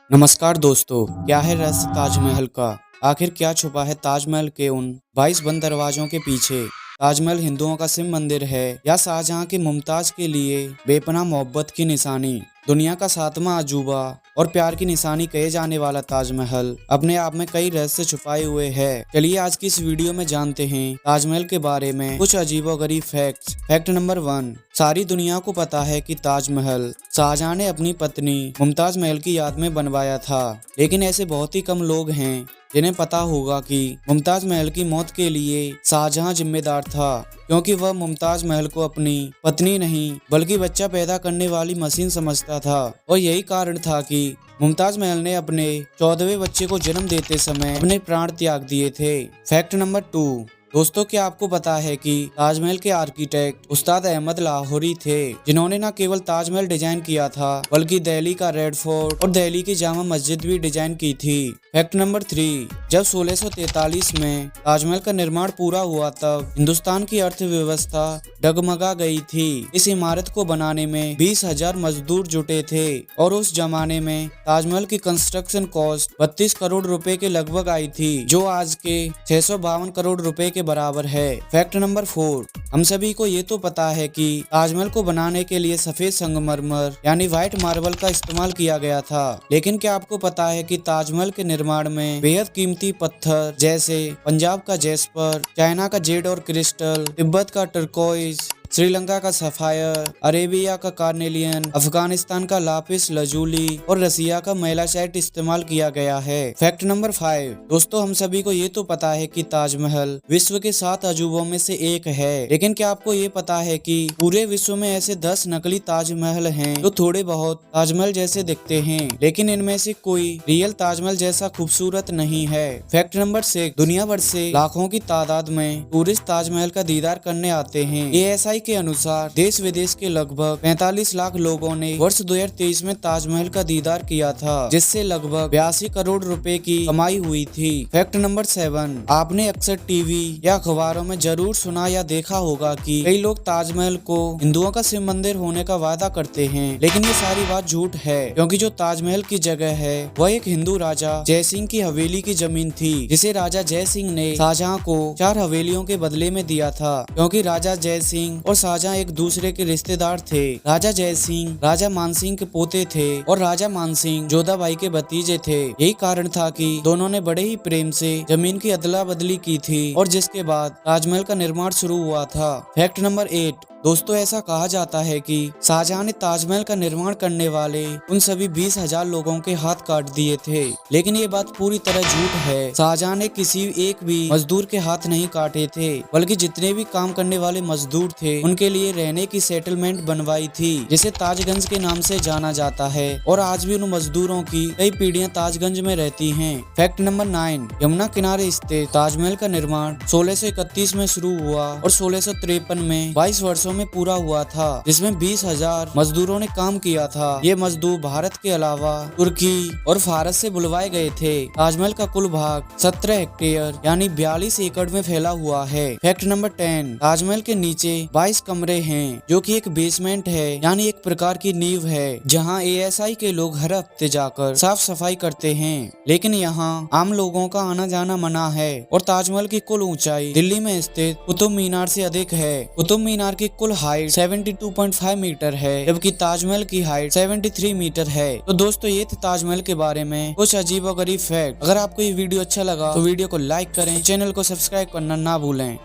नमस्कार दोस्तों, क्या है रहस्य ताजमहल का? आखिर क्या छुपा है ताजमहल के उन 22 बंद दरवाजों के पीछे? ताजमहल हिंदुओं का शिव मंदिर है या शाहजहां की मुमताज के लिए बेपनाह मोहब्बत की निशानी? दुनिया का 7वां अजूबा और प्यार की निशानी कहे जाने वाला ताजमहल अपने आप में कई रहस्य छुपाए हुए है। चलिए आज की इस वीडियो में जानते हैं ताजमहल के बारे में कुछ अजीबोगरीब फैक्ट्स। फैक्ट नंबर 1, सारी दुनिया को पता है कि ताजमहल शाहजहां ने अपनी पत्नी मुमताज महल की याद में बनवाया था, लेकिन ऐसे बहुत ही कम लोग हैं जिन्हें पता होगा कि मुमताज महल की मौत के लिए शाहजहां जिम्मेदार था, क्योंकि वह मुमताज महल को अपनी पत्नी नहीं बल्कि बच्चा पैदा करने वाली मशीन समझता था। और यही कारण था कि मुमताज महल ने अपने 14वें बच्चे को जन्म देते समय अपने प्राण त्याग दिए थे। फैक्ट नंबर 2, दोस्तों क्या आपको पता है कि ताजमहल के आर्किटेक्ट उस्ताद अहमद लाहौरी थे, जिन्होंने न केवल ताजमहल डिजाइन किया था बल्कि दिल्ली का रेड फोर्ट और दिल्ली की जामा मस्जिद भी डिजाइन की थी। फैक्ट नंबर 3, जब 1643 में ताजमहल का निर्माण पूरा हुआ तब हिंदुस्तान की अर्थव्यवस्था डगमगा गई थी। इस इमारत को बनाने में 20,000 मजदूर जुटे थे और उस जमाने में ताजमहल की कंस्ट्रक्शन कॉस्ट 32 करोड़ रुपए के लगभग आई थी, जो आज के 652 करोड़ रुपए के बराबर है। फैक्ट नंबर 4, हम सभी को ये तो पता है कि ताजमहल को बनाने के लिए सफेद संगमरमर यानी व्हाइट मार्बल का इस्तेमाल किया गया था, लेकिन क्या आपको पता है कि ताजमहल के निर्माण में बेहद कीमती पत्थर जैसे पंजाब का जेस्पर, चाइना का जेड और क्रिस्टल, तिब्बत का टर्कोइज, श्रीलंका का सफायर, अरेबिया का कार्नेलियन, अफगानिस्तान का लापिस लजूली और रसिया का मैलासाइट इस्तेमाल किया गया है। फैक्ट नंबर 5, दोस्तों हम सभी को ये तो पता है कि ताजमहल विश्व के 7 अजूबों में से एक है, लेकिन क्या आपको ये पता है कि पूरे विश्व में ऐसे 10 नकली ताजमहल हैं जो थोड़े बहुत ताजमहल जैसे दिखते हैं, लेकिन इनमें से कोई रियल ताजमहल जैसा खूबसूरत नहीं है। फैक्ट नंबर 6, दुनिया भर से लाखों की तादाद में टूरिस्ट ताजमहल का दीदार करने आते हैं। ASI के अनुसार देश विदेश के लगभग 45 लाख लोगों ने वर्ष 2023 में ताजमहल का दीदार किया था, जिससे लगभग 82 करोड़ रुपए की कमाई हुई थी। फैक्ट नंबर 7, आपने अक्सर टीवी या अखबारों में जरूर सुना या देखा होगा कि कई लोग ताजमहल को हिंदुओं का शिव मंदिर होने का वादा करते हैं, लेकिन ये सारी बात झूठ है, क्योंकि जो ताजमहल की जगह है वह एक हिंदू राजा जय सिंह की हवेली की जमीन थी, जिसे राजा जय सिंह ने शाहजहां को 4 हवेलियों के बदले में दिया था, क्योंकि राजा जय सिंह और शाहजहां एक दूसरे के रिश्तेदार थे। राजा जय सिंह राजा मानसिंह के पोते थे और राजा मानसिंह जोधाबाई के भतीजे थे। यही कारण था कि दोनों ने बड़े ही प्रेम से जमीन की अदला बदली की थी और जिसके बाद ताजमहल का निर्माण शुरू हुआ था। फैक्ट नंबर 8, दोस्तों ऐसा कहा जाता है कि शाहजहां ने ताजमहल का निर्माण करने वाले उन सभी 20,000 लोगों के हाथ काट दिए थे, लेकिन ये बात पूरी तरह झूठ है। शाहजहां ने किसी एक भी मजदूर के हाथ नहीं काटे थे, बल्कि जितने भी काम करने वाले मजदूर थे उनके लिए रहने की सेटलमेंट बनवाई थी, जिसे ताजगंज के नाम से जाना जाता है, और आज भी उन मजदूरों की कई पीढ़ियां ताजगंज में रहती हैं। फैक्ट नंबर 9, यमुना किनारे स्थित ताजमहल का निर्माण 1631 में शुरू हुआ और 1653 में 22 वर्षों में पूरा हुआ था, जिसमें 20,000 मजदूरों ने काम किया था। ये मजदूर भारत के अलावा तुर्की और फारस से बुलवाए गए थे। ताजमहल का कुल भाग 17 हेक्टेयर यानी 42 एकड़ में फैला हुआ है। फैक्ट नंबर 10, ताजमहल के नीचे 22 कमरे हैं, जो कि एक बेसमेंट है यानी एक प्रकार की नींव है, जहां ASI के लोग हर हफ्ते जाकर साफ सफाई करते हैं, लेकिन यहाँ आम लोगों का आना जाना मना है। और ताजमहल की कुल ऊंचाई दिल्ली में स्थित कुतुब मीनार से अधिक है। कुतुब मीनार की कुल हाइट 72.5 मीटर है, जबकि ताजमहल की हाइट 73 मीटर है। तो दोस्तों ये थे ताजमहल के बारे में कुछ अजीब और गरीब फैक्ट। अगर आपको ये वीडियो अच्छा लगा तो वीडियो को लाइक करें, चैनल को सब्सक्राइब करना ना भूलें।